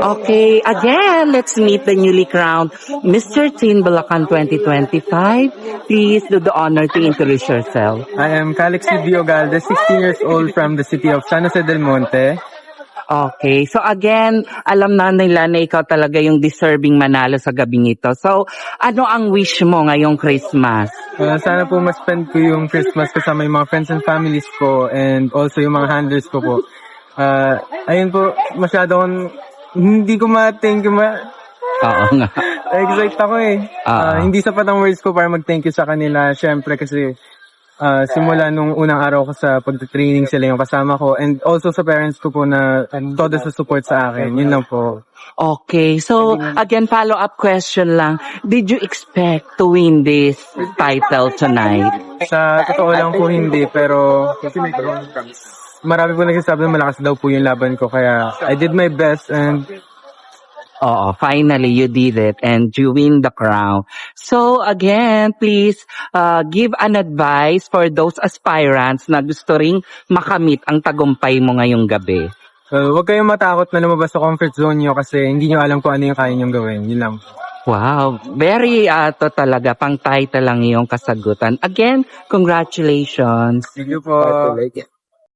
Okay, again, let's meet the newly crowned Mr. Teen Bulacan 2025. Please do the honor to introduce yourself. I am Calixi Diogalde, 16 years old from the city of San Jose del Monte. Okay, so again, alam na nila na ikaw talaga yung deserving manalo sa gabing ito. So, ano ang wish mo ngayong Christmas? Sana po ma-spend ko yung Christmas kasama yung mga friends and families ko and also yung mga handlers ko po. Ayun po, masyado akong, hindi ko ma-thank you Oo nga. Excited ako eh. Hindi sapat ang words ko para mag-thank you sa kanila. Siyempre kasi simula nung unang araw ko sa pag-training sila yung kasama ko. And also sa parents ko po na todo sa support sa akin. Yun lang po. Okay, so again, follow-up question lang. Did you expect to win this title tonight? Sa totoo lang po hindi, pero marami po nagsasabi na malakas daw po yung laban ko. Kaya I did my best and Oo, finally you did it and you win the crown. So again, please give an advice for those aspirants na gusto ring makamit ang tagumpay mo ngayong gabi. huwag kayong matakot na lumabas sa comfort zone nyo kasi hindi nyo alam kung ano yung kaya nyong gawin. Yun lang. Wow, very to talaga, pang title lang yung kasagutan. Again, congratulations. Thank you po.